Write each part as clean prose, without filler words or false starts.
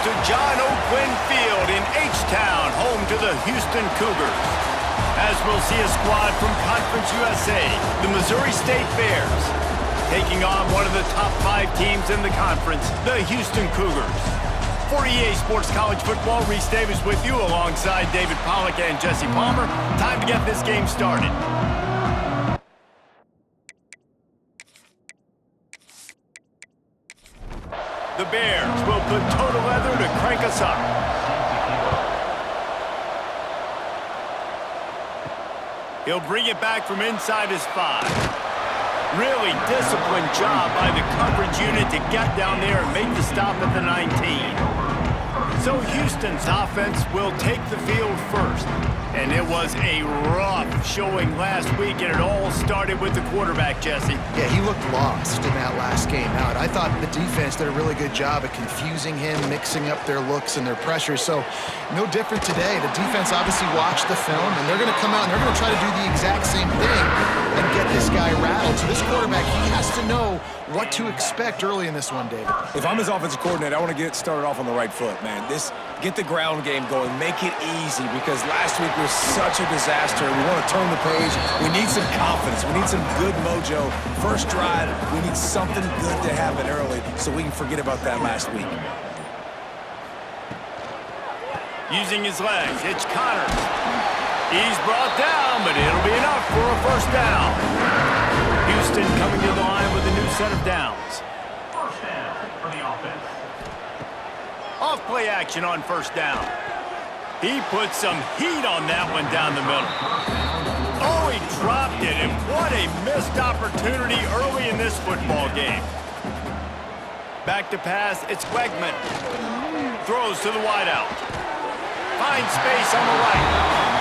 to John O'Quinn Field in H-Town, home to the Houston Cougars. As we'll see a squad from Conference USA, the Missouri State Bears, taking on one of the top 5 teams in the conference, the Houston Cougars. For EA Sports College Football, Reese Davis with you alongside David Pollack and Jesse Palmer. Time to get this game started. The Bears will put total leather to crank us up. He'll bring it back from inside his 5. Really disciplined job by the coverage unit to get down there and make the stop at the 19. So Houston's offense will take the field first. And it was a rough showing last week, and it all started with the quarterback, Jesse. Yeah, he looked lost in that last game out. I thought the defense did a really good job of confusing him, mixing up their looks and their pressures. So no different today. The defense obviously watched the film, and they're going to come out and they're going to try to do the exact same thing and get this guy rattled. So this quarterback, he has to know what to expect early in this one, David. If I'm his offensive coordinator, I want to get started off on the right foot, man. Get the ground game going. Make it easy, because last week was such a disaster. We want to turn the page. We need some confidence. We need some good mojo. First drive, we need something good to happen early so we can forget about that last week. Using his legs, it's Connors. He's brought down, but it'll be enough for a first down. Houston coming to the line with a new set of downs. First down for the offense. Off-play action on first down. He put some heat on that one down the middle. Oh, he dropped it, and what a missed opportunity early in this football game. Back to pass, it's Wegman. Throws to the wideout. Finds space on the right.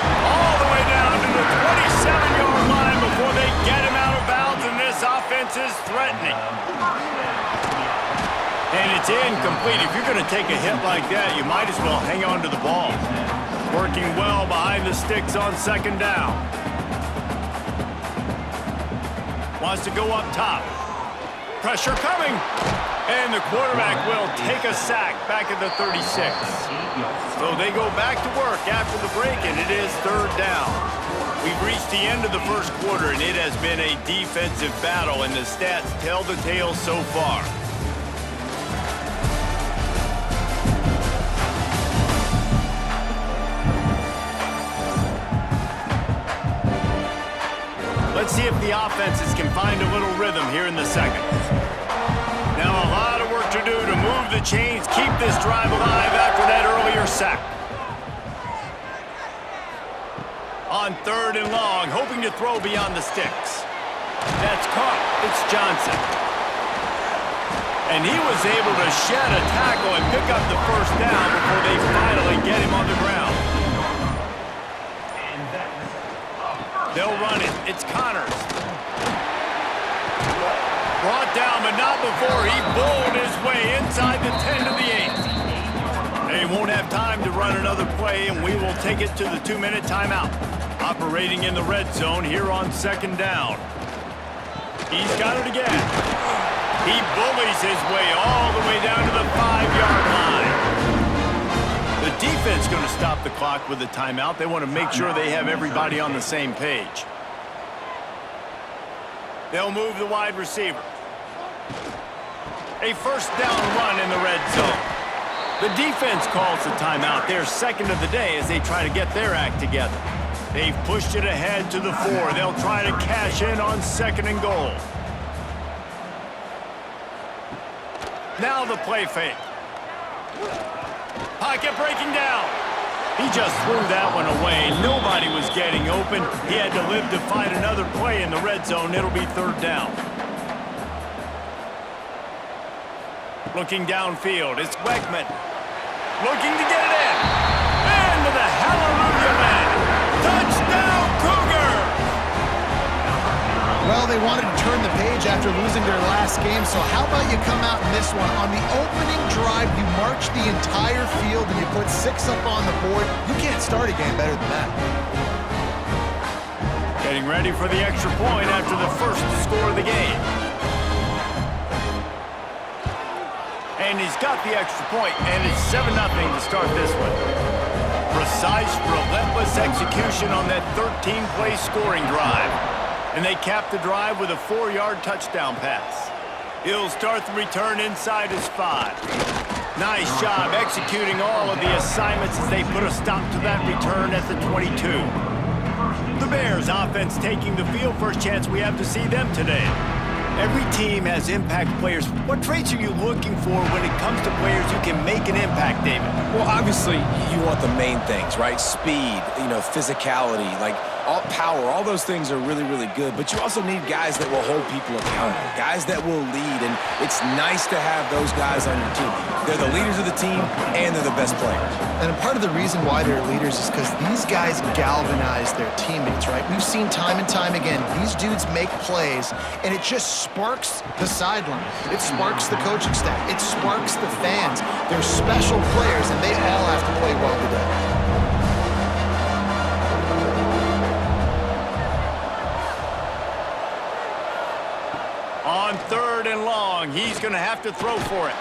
All the way down to the 27-yard line before they get him out of bounds, and this offense is threatening. And it's incomplete. If you're going to take a hit like that, you might as well hang on to the ball. Working well behind the sticks on second down. Wants to go up top. Pressure coming. And the quarterback will take a sack back at the 36. So they go back to work after the break, and it is third down. We've reached the end of the first quarter, and it has been a defensive battle, and the stats tell the tale so far. Let's see if the offenses can find a little rhythm here in the second. Now a lot of work to do to move the chains, keep this drive alive after that earlier sack. On third and long, hoping to throw beyond the sticks. That's caught. It's Johnson. And he was able to shed a tackle and pick up the first down before they finally get him on the ground. They'll run it. It's Connors. Brought down, but not before he bowled his way inside the 10 to the 8. They won't have time to run another play, and we will take it to the 2-minute timeout. Operating in the red zone here on second down. He's got it again. He bullies his way all the way down to the 5-yard line. The defense going to stop the clock with a timeout. They want to make sure they have everybody on the same page. They'll move the wide receiver. A first down run in the red zone. The defense calls the timeout. Their second of the day as they try to get their act together. They've pushed it ahead to the 4. They'll try to cash in on second and goal. Now the play fake. Pocket breaking down. He just threw that one away. Nobody was getting open. He had to live to find another play in the red zone. It'll be third down. Looking downfield, it's Wegman. Looking to get it in. Into the hallelujah man. Touchdown, Cougar! Well, they wanted to turn the page after losing their last game, so how about you come out in this one? On the opening drive, you march the entire field and you put 6 up on the board. You can't start a game better than that. Getting ready for the extra point after the first score of the game. And he's got the extra point, and it's 7-0 to start this one. Precise, relentless execution on that 13-play scoring drive. And they cap the drive with a 4-yard touchdown pass. He'll start the return inside his 5. Nice job executing all of the assignments as they put a stop to that return at the 22. The Bears offense taking the field. First chance we have to see them today. Every team has impact players. What traits are you looking for when it comes to players who can make an impact, David? Well, obviously, you want the main things, right? Speed, physicality, all power, all those things are really, really good. But you also need guys that will hold people accountable, guys that will lead. And it's nice to have those guys on your team. They're the leaders of the team, and they're the best players. And part of the reason why they're leaders is because these guys galvanize their teammates, right? We've seen time and time again, these dudes make plays, and it just sparks the sideline. It sparks the coaching staff. It sparks the fans. They're special players, and they all have to play well today. On 3rd and long, he's going to have to throw for it.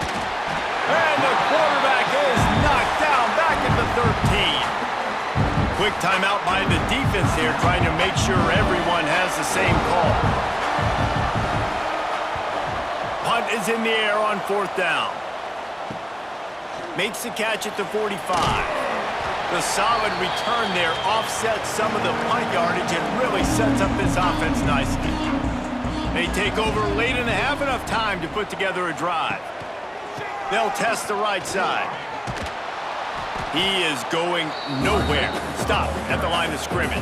And the quarterback is knocked down back at the 13. Quick timeout by the defense here, trying to make sure everyone has the same call. Punt is in the air on 4th down. Makes the catch at the 45. The solid return there offsets some of the punt yardage and really sets up this offense nicely. They take over late in the half, enough time to put together a drive. They'll test the right side. He is going nowhere. Stop at the line of scrimmage.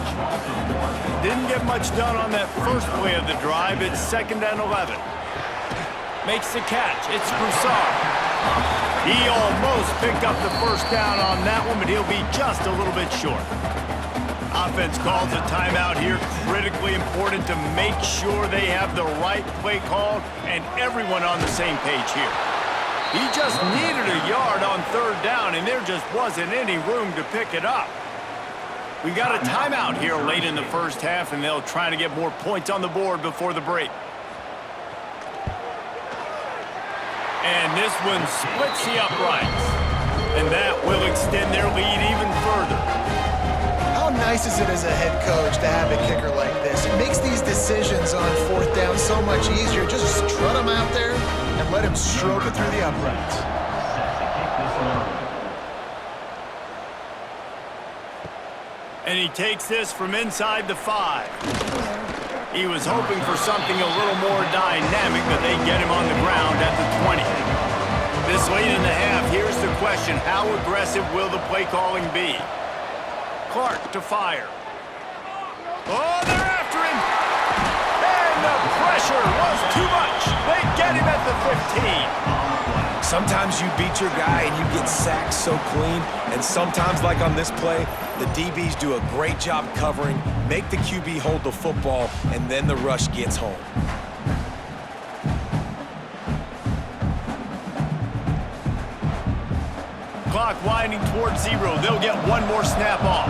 Didn't get much done on that first play of the drive. It's 2nd and 11. Makes the catch. It's Broussard. He almost picked up the first down on that one, but he'll be just a little bit short. Offense calls a timeout here. Critically important to make sure they have the right play call and everyone on the same page here. He just needed a yard on 3rd down, and there just wasn't any room to pick it up. We got a timeout here late in the first half, and they'll try to get more points on the board before the break. And this one splits the uprights, and that will extend their lead even further. How nice is it as a head coach to have a kicker like this? It makes these decisions on 4th down so much easier. Just strut him out there and let him stroke it through the uprights. And he takes this from inside the 5. He was hoping for something a little more dynamic, but they get him on the ground at the 20. This late in the half, here's the question: how aggressive will the play calling be? Clark to fire. Oh, they're after him! And the pressure was too much. They get him at the 15. Sometimes you beat your guy and you get sacked so clean, and sometimes, like on this play, the DBs do a great job covering, make the QB hold the football, and then the rush gets home. Clock winding towards 0. They'll get one more snap off.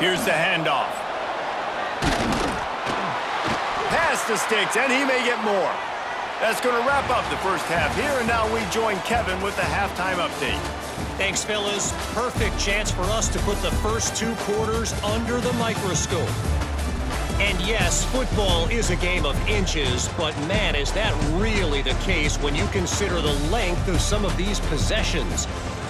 Here's the handoff. Pass to Sticks, and he may get more. That's going to wrap up the first half here, and now we join Kevin with the halftime update. Thanks, fellas. Perfect chance for us to put the first 2 quarters under the microscope. And yes, football is a game of inches, but man, is that really the case when you consider the length of some of these possessions.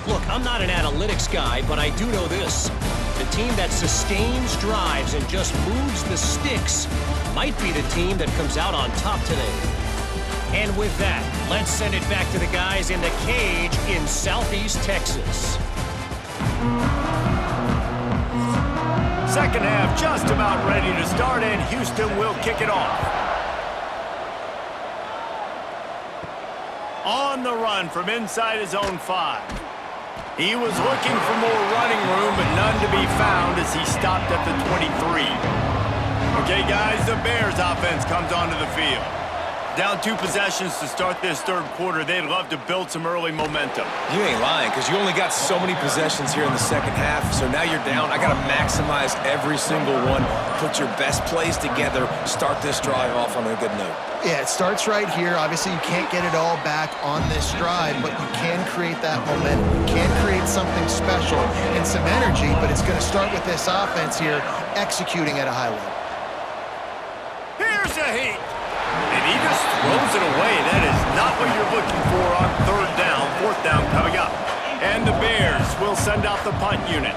Look, I'm not an analytics guy, but I do know this. The team that sustains drives and just moves the sticks might be the team that comes out on top today. And with that, let's send it back to the guys in the cage in Southeast Texas. Second half just about ready to start, and Houston will kick it off. On the run from inside his own 5. He was looking for more running room, but none to be found as he stopped at the 23. Okay, guys, the Bears offense comes onto the field. Down 2 possessions to start this third quarter. They'd love to build some early momentum. You ain't lying, because you only got so many possessions here in the second half, so now you're down. I got to maximize every single one, put your best plays together, start this drive off on a good note. Yeah, it starts right here. Obviously, you can't get it all back on this drive, but you can create that momentum. You can create something special and some energy, but it's going to start with this offense here executing at a high level. Here's a heat. And he just throws it away. That is not what you're looking for on third down. Fourth down coming up. And the Bears will send out the punt unit.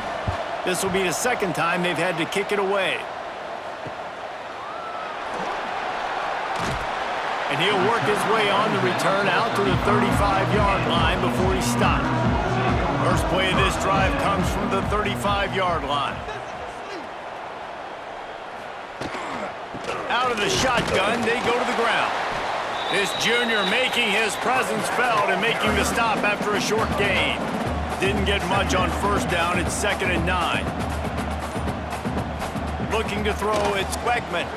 This will be the second time they've had to kick it away. And he'll work his way on the return out to the 35-yard line before he stopped. First play of this drive comes from the 35-yard line. Out of the shotgun, they go to the ground. This junior making his presence felt and making the stop after a short gain. Didn't get much on first down. It's 2nd and 9. Looking to throw, it's Wegman.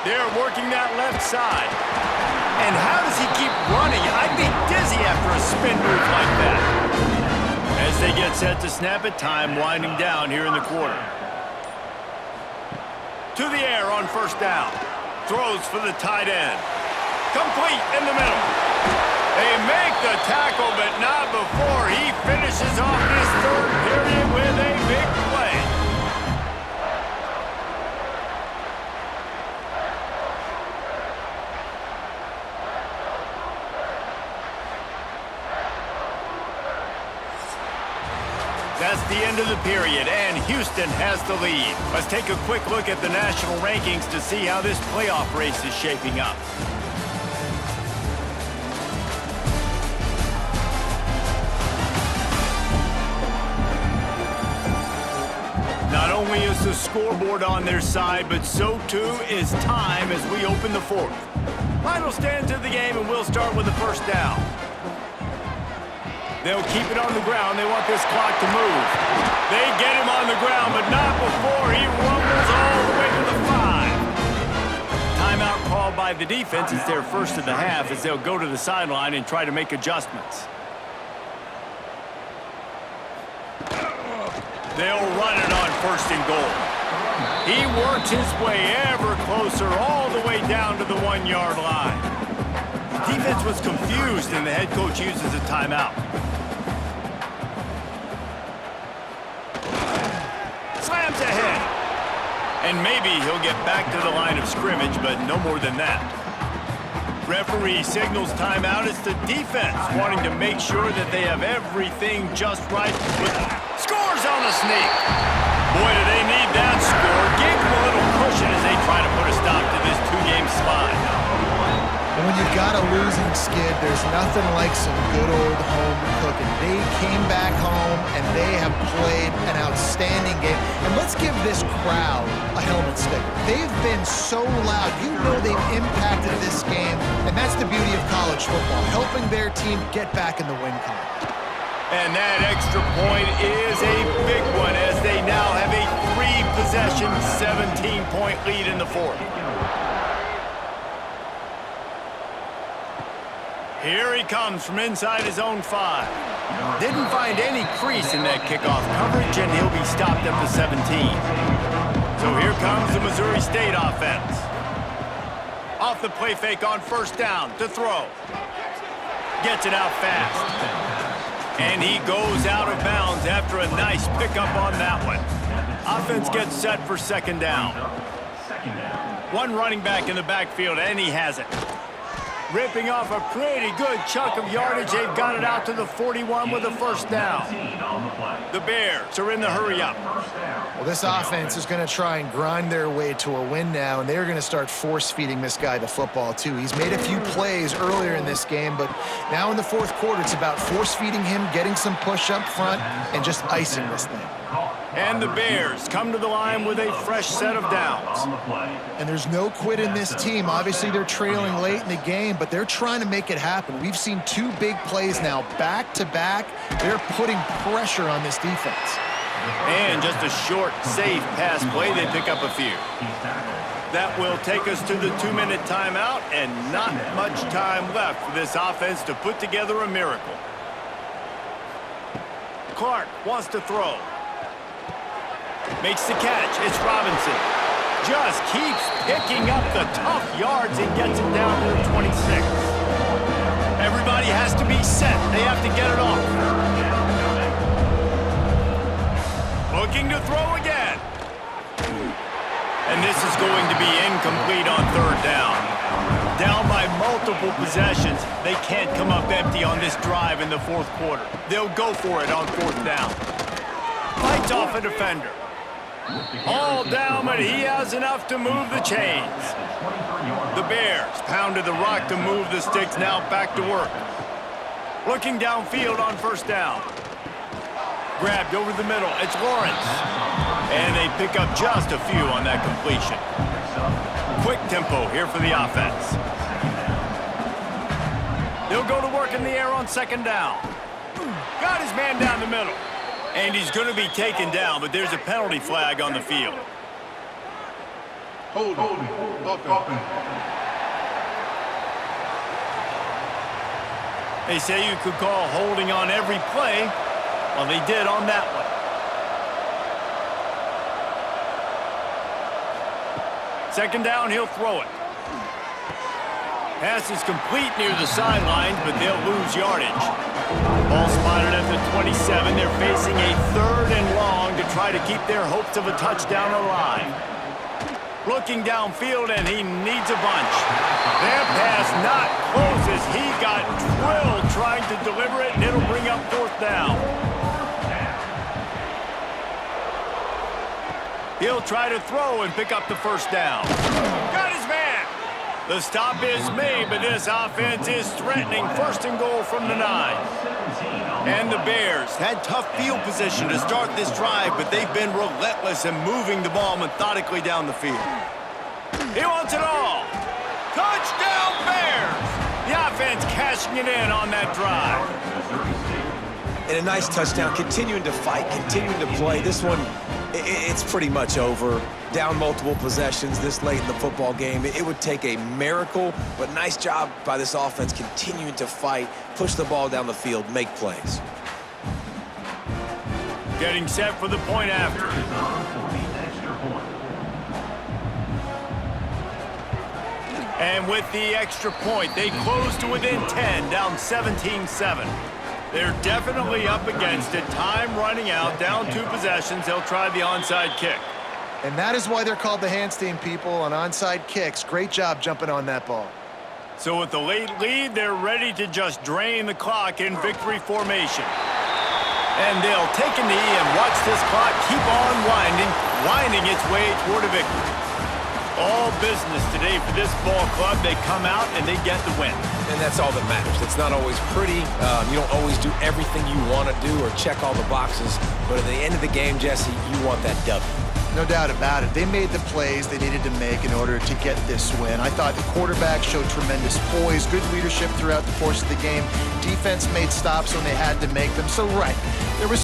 They're working that left side. And how does he keep running? I'd be dizzy after a spin move like that. As they get set to snap it, time winding down here in the quarter. To the air on first down. Throws for the tight end. Complete in the middle. They make the tackle, but not before he finishes off this third period with a big play. That's the end of the period, and Houston has the lead. Let's take a quick look at the national rankings to see how this playoff race is shaping up. Not only is the scoreboard on their side, but so too is time as we open the fourth. Final stands of the game, and we'll start with the first down. They'll keep it on the ground. They want this clock to move. They get him on the ground, but not before he rumbles all the way to the 5. Timeout called by the defense. It's their first of the half as they'll go to the sideline and try to make adjustments. They'll run it on 1st and goal. He works his way ever closer all the way down to the 1-yard line. Defense was confused, and the head coach uses a timeout. Slams ahead. And maybe he'll get back to the line of scrimmage, but no more than that. Referee signals timeout. It's the defense wanting to make sure that they have everything just right. Scores on the sneak. Boy, do they need that score. Give them a little cushion as they try to put a stop to this 2-game slide. And when you've got a losing skid, there's nothing like some good old home cooking. They came back home, and they have played an outstanding game. And let's give this crowd a helmet sticker. They've been so loud. You know they've impacted this game, and that's the beauty of college football, helping their team get back in the win column. And that extra point is a big one as they now have a 3-possession, 17-point lead in the fourth. Here he comes from inside his own 5. Didn't find any crease in that kickoff coverage, and he'll be stopped at the 17. So here comes the Missouri State offense. Off the play fake on first down to throw. Gets it out fast. And he goes out of bounds after a nice pickup on that one. Offense gets set for 2nd down. One running back in the backfield, and he has it. Ripping off a pretty good chunk of yardage. They've got it out to the 41 with a 1st down. The Bears are in the hurry-up. Well, this offense is going to try and grind their way to a win now, and they're going to start force-feeding this guy the football, too. He's made a few plays earlier in this game, but now in the fourth quarter, it's about force-feeding him, getting some push up front, and just icing this thing. And the Bears come to the line with a fresh set of downs. And there's no quit in this team. Obviously, they're trailing late in the game, but they're trying to make it happen. We've seen 2 big plays now, back-to-back. They're putting pressure on this defense. And just a short, safe pass play. They pick up a few. That will take us to the 2-minute timeout, and not much time left for this offense to put together a miracle. Clark wants to throw. Makes the catch. It's Robinson. Just keeps picking up the tough yards and gets it down to the 26. Everybody has to be set. They have to get it off. Looking to throw again. And this is going to be incomplete on third down. Down by multiple possessions, they can't come up empty on this drive in the fourth quarter. They'll go for it on fourth down. Fights off a defender. All down, but he has enough to move the chains. The Bears pounded the rock to move the sticks, now back to work. Looking downfield on first down. Grabbed over the middle. It's Lawrence. And they pick up just a few on that completion. Quick tempo here for the offense. They'll go to work in the air on second down. Got his man down the middle. And he's going to be taken down, but there's a penalty flag on the field. Holding. They say you could call holding on every play. Well, they did on that one. Second down, he'll throw it. Pass is complete near the sidelines, but they'll lose yardage. Ball spotted at the 27. They're facing a third and long to try to keep their hopes of a touchdown alive. Looking downfield, and he needs a bunch. Their pass not close as he got drilled trying to deliver it, and it'll bring up fourth down. He'll try to throw and pick up the first down. Got his man. The stop is made, but this offense is threatening first and goal from the 9. And the Bears had tough field position to start this drive, but they've been relentless in moving the ball methodically down the field. He wants it all. Touchdown, Bears! The offense cashing it in on that drive. And a nice touchdown, continuing to fight, continuing to play. This one, it's pretty much over. Down multiple possessions this late in the football game. It would take a miracle, but nice job by this offense continuing to fight, push the ball down the field, make plays. Getting set for the point after. And with the extra point, they close to within 10, down 17-7. They're definitely up against it. Time running out, down 2 possessions. They'll try the onside kick. And that is why they're called the Handstein people on onside kicks. Great job jumping on that ball. So with the late lead, they're ready to just drain the clock in victory formation. And they'll take a knee and watch this clock keep on winding its way toward a victory. All business today for this ball club. They come out and they get the win. And that's all that matters. It's not always pretty. You don't always do everything you want to do or check all the boxes. But at the end of the game, Jesse, you want that W. No doubt about it. They made the plays they needed to make in order to get this win. I thought the quarterback showed tremendous poise, good leadership throughout the course of the game. Defense made stops when they had to make them. So, right, there was